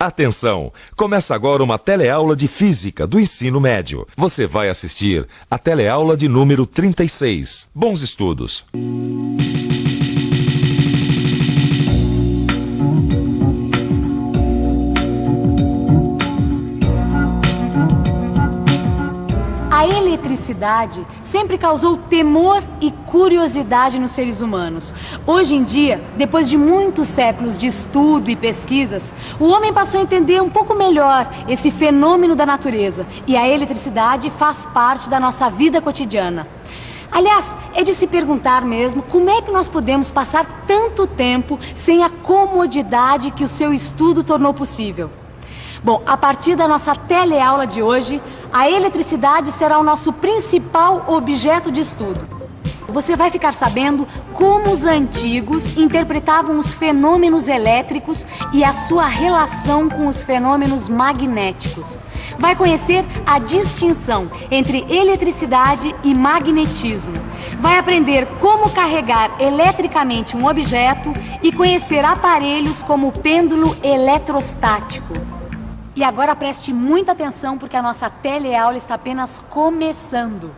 Atenção! Começa agora uma teleaula de Física do ensino médio. Você vai assistir a teleaula de número 36. Bons estudos! A eletricidade sempre causou temor e curiosidade nos seres humanos. Hoje em dia, depois de muitos séculos de estudo e pesquisas, o homem passou a entender um pouco melhor esse fenômeno da natureza. E a eletricidade faz parte da nossa vida cotidiana. Aliás, é de se perguntar mesmo como é que nós podemos passar tanto tempo sem a comodidade que o seu estudo tornou possível. Bom, a partir da nossa teleaula de hoje, a eletricidade será o nosso principal objeto de estudo. Você vai ficar sabendo como os antigos interpretavam os fenômenos elétricos e a sua relação com os fenômenos magnéticos. Vai conhecer a distinção entre eletricidade e magnetismo. Vai aprender como carregar eletricamente um objeto e conhecer aparelhos como o pêndulo eletrostático. E agora preste muita atenção porque a nossa teleaula está apenas começando.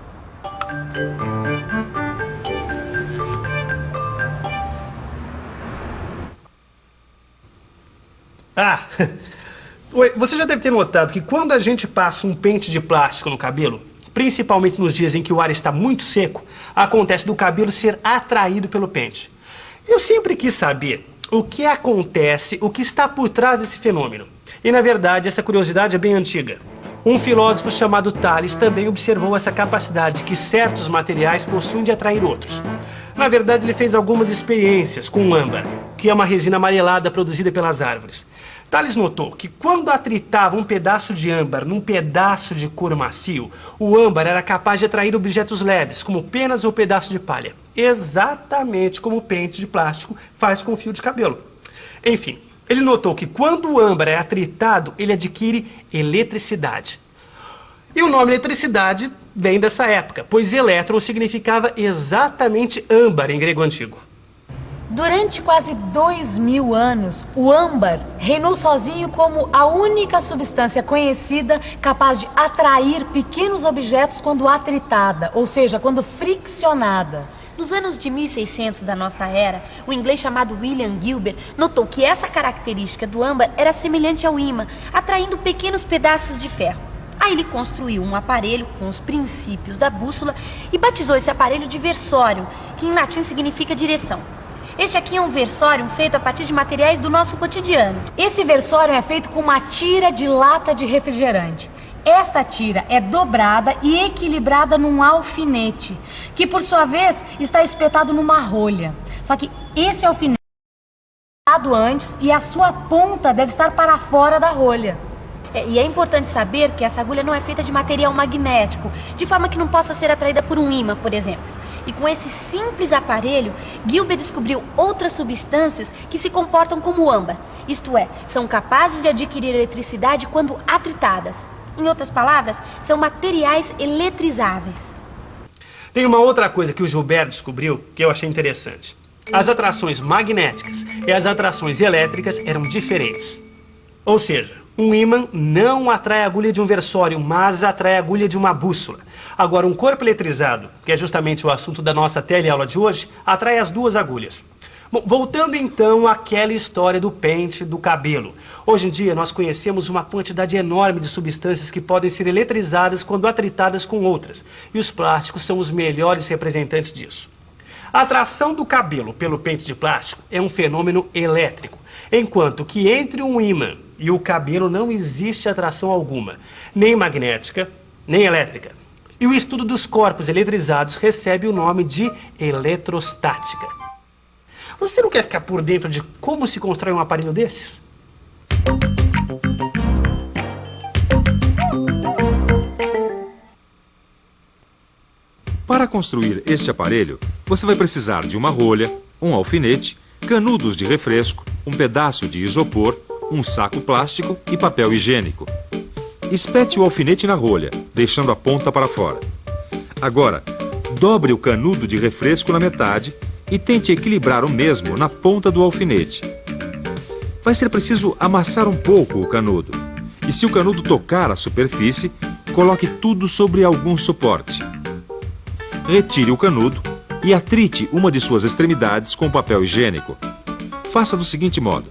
Você já deve ter notado que quando a gente passa um pente de plástico no cabelo, principalmente nos dias em que o ar está muito seco, acontece do cabelo ser atraído pelo pente. Eu sempre quis saber o que acontece, o que está por trás desse fenômeno. E, na verdade, essa curiosidade é bem antiga. Um filósofo chamado Thales também observou essa capacidade que certos materiais possuem de atrair outros. Na verdade, ele fez algumas experiências com o âmbar, que é uma resina amarelada produzida pelas árvores. Thales notou que quando atritava um pedaço de âmbar num pedaço de couro macio, o âmbar era capaz de atrair objetos leves, como penas ou pedaço de palha. Exatamente como o pente de plástico faz com o fio de cabelo. Enfim, ele notou que quando o âmbar é atritado, ele adquire eletricidade. E o nome eletricidade vem dessa época, pois elétron significava exatamente âmbar em grego antigo. Durante quase 2000 anos, o âmbar reinou sozinho como a única substância conhecida capaz de atrair pequenos objetos quando atritada, ou seja, quando friccionada. Nos anos de 1600 da nossa era, o inglês chamado William Gilbert notou que essa característica do âmbar era semelhante ao ímã, atraindo pequenos pedaços de ferro. Aí ele construiu um aparelho com os princípios da bússola e batizou esse aparelho de versório, que em latim significa direção. Este aqui é um versório feito a partir de materiais do nosso cotidiano. Esse versório é feito com uma tira de lata de refrigerante. Esta tira é dobrada e equilibrada num alfinete, que por sua vez está espetado numa rolha. Só que esse alfinete é espetado antes e a sua ponta deve estar para fora da rolha. E é importante saber que essa agulha não é feita de material magnético, de forma que não possa ser atraída por um ímã, por exemplo. E com esse simples aparelho, Gilbert descobriu outras substâncias que se comportam como o âmbar. Isto é, são capazes de adquirir eletricidade quando atritadas. Em outras palavras, são materiais eletrizáveis. Tem uma outra coisa que o Gilbert descobriu que eu achei interessante. As atrações magnéticas e as atrações elétricas eram diferentes. Ou seja, um ímã não atrai a agulha de um versório, mas atrai a agulha de uma bússola. Agora, um corpo eletrizado, que é justamente o assunto da nossa teleaula de hoje, atrai as duas agulhas. Bom, voltando então àquela história do pente do cabelo. Hoje em dia nós conhecemos uma quantidade enorme de substâncias que podem ser eletrizadas quando atritadas com outras. E os plásticos são os melhores representantes disso. A atração do cabelo pelo pente de plástico é um fenômeno elétrico, enquanto que entre um ímã e o cabelo não existe atração alguma, nem magnética, nem elétrica. E o estudo dos corpos eletrizados recebe o nome de eletrostática. Você não quer ficar por dentro de como se constrói um aparelho desses? Para construir este aparelho, você vai precisar de uma rolha, um alfinete, canudos de refresco, um pedaço de isopor, um saco plástico e papel higiênico. Espete o alfinete na rolha, deixando a ponta para fora. Agora, dobre o canudo de refresco na metade e tente equilibrar o mesmo na ponta do alfinete. vai ser preciso amassar um pouco o canudo. E se o canudo tocar a superfície, coloque tudo sobre algum suporte. Retire o canudo e atrite uma de suas extremidades com papel higiênico. Faça do seguinte modo: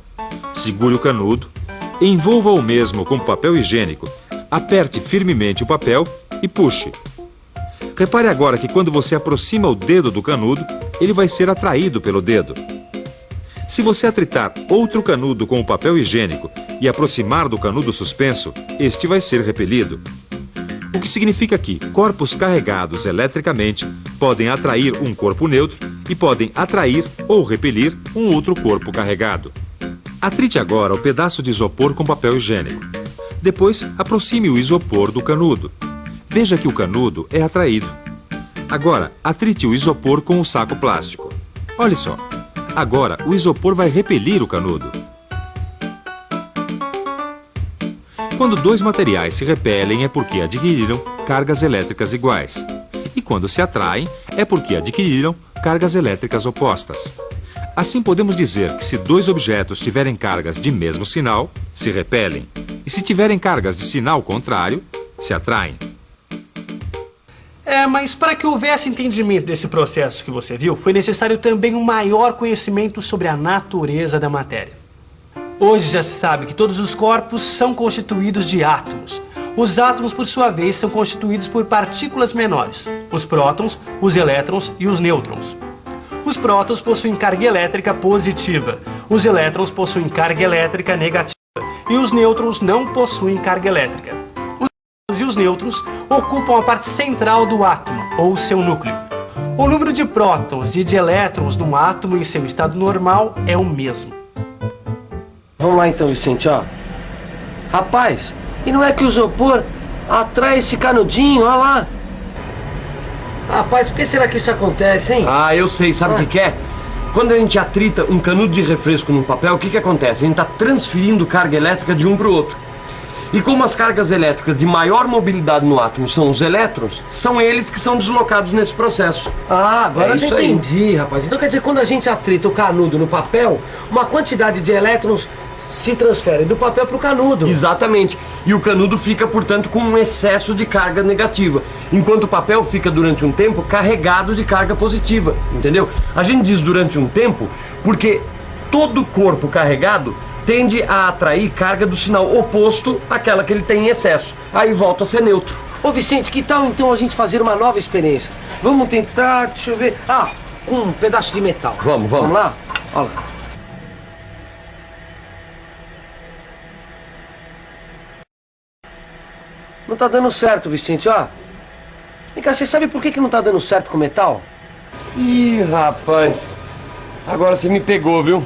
segure o canudo, envolva o mesmo com papel higiênico, aperte firmemente o papel e puxe. Repare agora que quando você aproxima o dedo do canudo, ele vai ser atraído pelo dedo. Se você atritar outro canudo com o papel higiênico e aproximar do canudo suspenso, este vai ser repelido. O que significa que corpos carregados eletricamente podem atrair um corpo neutro e podem atrair ou repelir um outro corpo carregado. Atrite agora o pedaço de isopor com papel higiênico. Depois, aproxime o isopor do canudo. Veja que o canudo é atraído. Agora, atrite o isopor com o saco plástico. Olhe só. Agora, o isopor vai repelir o canudo. Quando dois materiais se repelem é porque adquiriram cargas elétricas iguais. E quando se atraem é porque adquiriram cargas elétricas opostas. Assim podemos dizer que se dois objetos tiverem cargas de mesmo sinal, se repelem. E se tiverem cargas de sinal contrário, se atraem. Mas para que houvesse entendimento desse processo que você viu, foi necessário também um maior conhecimento sobre a natureza da matéria. Hoje já se sabe que todos os corpos são constituídos de átomos. Os átomos, por sua vez, são constituídos por partículas menores, os prótons, os elétrons e os nêutrons. Os prótons possuem carga elétrica positiva, os elétrons possuem carga elétrica negativa e os nêutrons não possuem carga elétrica. Os prótons e os nêutrons ocupam a parte central do átomo, ou seu núcleo. O número de prótons e de elétrons de um átomo em seu estado normal é o mesmo. Vamos lá então, Vicente, ó. Rapaz, e não é que o isopor atrai esse canudinho, ó lá. Rapaz, por que será que isso acontece, hein? Ah, eu sei, sabe o que é? Quando a gente atrita um canudo de refresco no papel, o que acontece? A gente está transferindo carga elétrica de um para o outro. E como as cargas elétricas de maior mobilidade no átomo são os elétrons, são eles que são deslocados nesse processo. Ah, agora eu já isso aí. entendi, rapaz. Então quer dizer, quando a gente atrita o canudo no papel, uma quantidade de elétrons se transfere do papel para o canudo. Exatamente. E o canudo fica, portanto, com um excesso de carga negativa, enquanto o papel fica durante um tempo carregado de carga positiva, entendeu? A gente diz durante um tempo porque todo corpo carregado tende a atrair carga do sinal oposto àquela que ele tem em excesso. Aí volta a ser neutro. Ô Vicente, que tal então a gente fazer uma nova experiência? Vamos tentar, deixa eu ver... Ah, com um pedaço de metal. Vamos. Vamos lá? Olha lá. Não tá dando certo, Vicente, ó. Vem cá, você sabe por que não tá dando certo com metal? Ih, rapaz. Agora você me pegou, viu?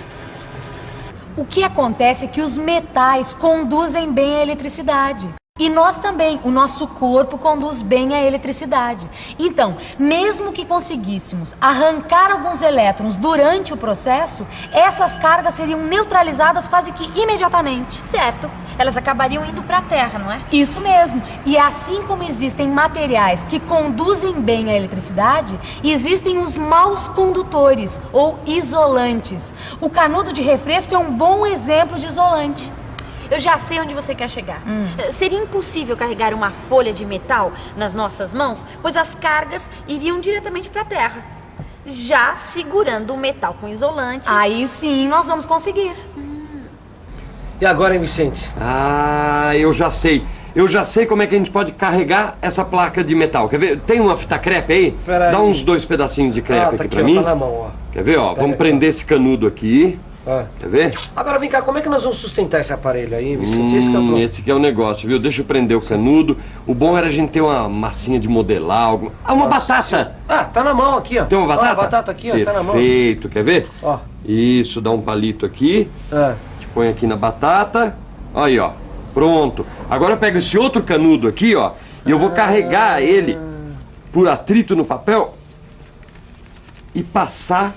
O que acontece é que os metais conduzem bem a eletricidade. E nós também, o nosso corpo conduz bem a eletricidade. Então, mesmo que conseguíssemos arrancar alguns elétrons durante o processo, essas cargas seriam neutralizadas quase que imediatamente. Certo. Elas acabariam indo para a Terra, não é? Isso mesmo. E assim como existem materiais que conduzem bem a eletricidade, existem os maus condutores, ou isolantes. O canudo de refresco é um bom exemplo de isolante. Eu já sei onde você quer chegar. Seria impossível carregar uma folha de metal nas nossas mãos, pois as cargas iriam diretamente para a Terra. Já segurando o metal com isolante... Aí sim nós vamos conseguir. E agora, hein, Vicente? Ah, eu já sei. Eu já sei como é que a gente pode carregar essa placa de metal. Quer ver? Tem uma fita crepe aí? Pera Dá aí. uns 2 pedacinhos de crepe tá aqui pra ó, mim. tá na mão, ó. Quer ver, ó? Vamos aqui, prender esse canudo aqui. Ah. Quer ver? Agora vem cá, como é que nós vamos sustentar esse aparelho aí, Vicente? Esse que é o problema. Esse que é o negócio, viu? Deixa eu prender o canudo. O bom era a gente ter uma massinha de modelar, alguma... Ah, uma batata! Ah, tá na mão aqui, ó. Tem uma batata? Olha a batata aqui, ó, tá na mão. Perfeito, quer ver? Ó. Isso, dá um palito aqui. Ah. Te põe aqui na batata. Aí, ó. Pronto. Agora eu pego esse outro canudo aqui, ó, e eu vou carregar ele por atrito no papel e passar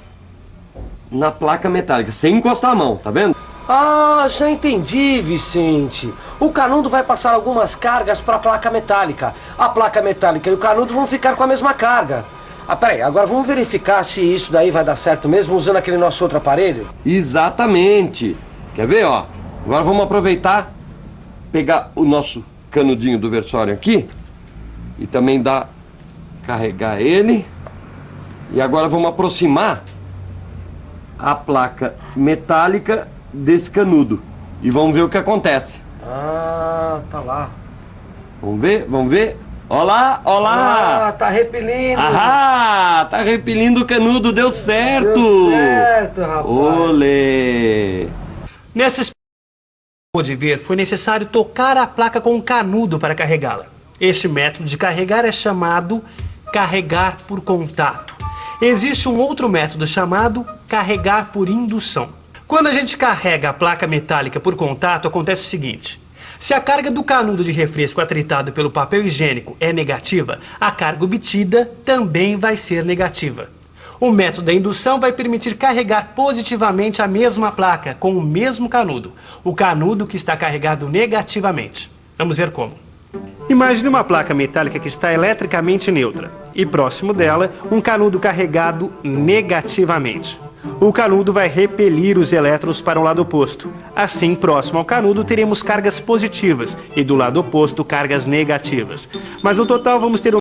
na placa metálica, sem encostar a mão, tá vendo? Ah, já entendi, Vicente. O canudo vai passar algumas cargas para a placa metálica. A placa metálica e o canudo vão ficar com a mesma carga. Ah, peraí, agora vamos verificar se isso daí vai dar certo mesmo usando aquele nosso outro aparelho? Exatamente. Quer ver, ó? Agora vamos aproveitar, pegar o nosso canudinho do versório aqui e também carregar ele. E agora vamos aproximar a placa metálica desse canudo e vamos ver o que acontece. Ah, tá lá. Vamos ver, vamos ver. Olha lá, olha lá. Ah, tá repelindo. Ah, tá repelindo o canudo, deu certo. Deu certo, rapaz. Olê. Nessa de ver, foi necessário tocar a placa com um canudo para carregá-la. Este método de carregar é chamado carregar por contato. Existe um outro método chamado carregar por indução. Quando a gente carrega a placa metálica por contato, acontece o seguinte. Se a carga do canudo de refresco atritado pelo papel higiênico é negativa, a carga obtida também vai ser negativa. O método da indução vai permitir carregar positivamente a mesma placa com o mesmo canudo, o canudo que está carregado negativamente. Vamos ver como. Imagine uma placa metálica que está eletricamente neutra e próximo dela um canudo carregado negativamente. O canudo vai repelir os elétrons para o lado oposto. Assim, próximo ao canudo teremos cargas positivas e do lado oposto cargas negativas. Mas no total vamos ter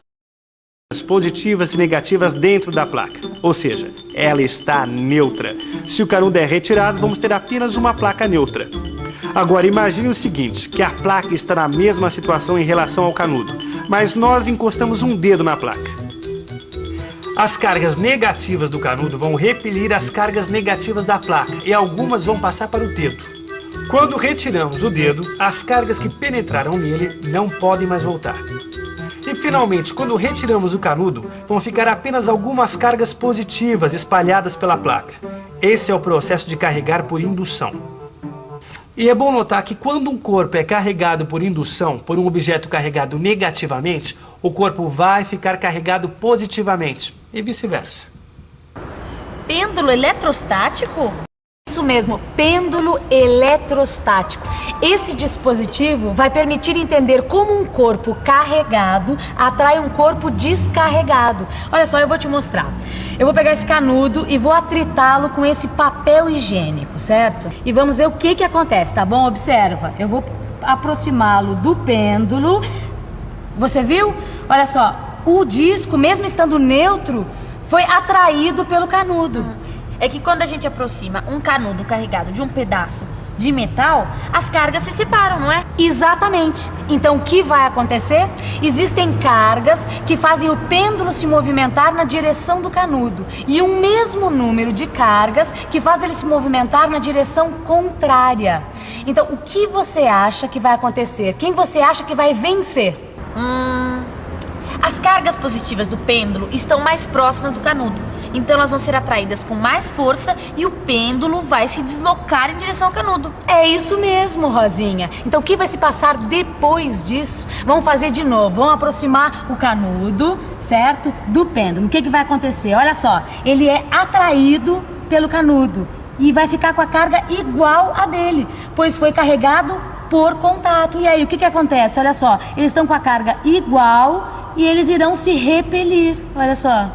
positivas e negativas dentro da placa, ou seja, ela está neutra. Se o canudo é retirado, vamos ter apenas uma placa neutra. Agora imagine o seguinte, que a placa está na mesma situação em relação ao canudo, mas nós encostamos um dedo na placa. As cargas negativas do canudo vão repelir as cargas negativas da placa e algumas vão passar para o dedo. Quando retiramos o dedo, as cargas que penetraram nele não podem mais voltar. E finalmente, quando retiramos o canudo, vão ficar apenas algumas cargas positivas espalhadas pela placa. Esse é o processo de carregar por indução. E é bom notar que quando um corpo é carregado por indução por um objeto carregado negativamente, o corpo vai ficar carregado positivamente e vice-versa. Pêndulo eletrostático? Isso mesmo, pêndulo eletrostático. Esse dispositivo vai permitir entender como um corpo carregado atrai um corpo descarregado. Olha só, eu vou te mostrar. Eu vou pegar esse canudo e vou atritá-lo com esse papel higiênico, certo? E vamos ver o que acontece, tá bom? Observa, eu vou aproximá-lo do pêndulo. Você viu? Olha só, o disco, mesmo estando neutro, foi atraído pelo canudo. É que quando a gente aproxima um canudo carregado de um pedaço de metal, as cargas se separam, não é? Exatamente. Então, o que vai acontecer? Existem cargas que fazem o pêndulo se movimentar na direção do canudo e um mesmo número de cargas que faz ele se movimentar na direção contrária. Então, o que você acha que vai acontecer? Quem você acha que vai vencer? As cargas positivas do pêndulo estão mais próximas do canudo. Então elas vão ser atraídas com mais força e o pêndulo vai se deslocar em direção ao canudo. É isso mesmo, Rosinha. Então o que vai se passar depois disso? Vamos fazer de novo. Vamos aproximar o canudo, certo? Do pêndulo. O que vai acontecer? Olha só, ele é atraído pelo canudo e vai ficar com a carga igual a dele, pois foi carregado por contato. E aí, o que acontece? Olha só, eles estão com a carga igual e eles irão se repelir. Olha só.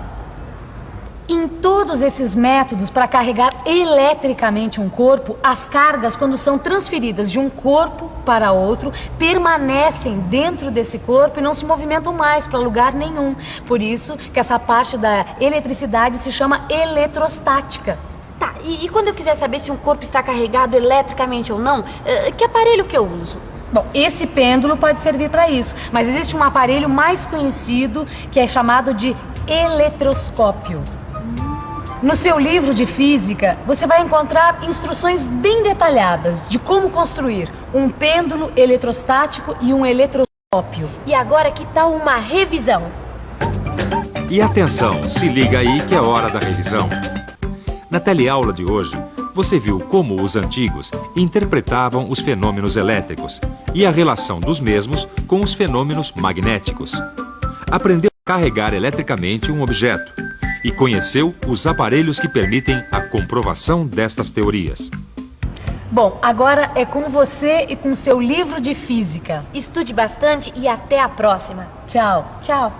Em todos esses métodos para carregar eletricamente um corpo, as cargas, quando são transferidas de um corpo para outro, permanecem dentro desse corpo e não se movimentam mais para lugar nenhum. Por isso que essa parte da eletricidade se chama eletrostática. Tá, e quando eu quiser saber se um corpo está carregado eletricamente ou não, que aparelho que eu uso? Bom, esse pêndulo pode servir para isso, mas existe um aparelho mais conhecido que é chamado de eletroscópio. No seu livro de física, você vai encontrar instruções bem detalhadas de como construir um pêndulo eletrostático e um eletroscópio. E agora que tal uma revisão? E atenção, se liga aí que é hora da revisão. Na teleaula de hoje, você viu como os antigos interpretavam os fenômenos elétricos e a relação dos mesmos com os fenômenos magnéticos. Aprendeu a carregar eletricamente um objeto e conheceu os aparelhos que permitem a comprovação destas teorias. Bom, agora é com você e com seu livro de física. Estude bastante e até a próxima. Tchau. Tchau.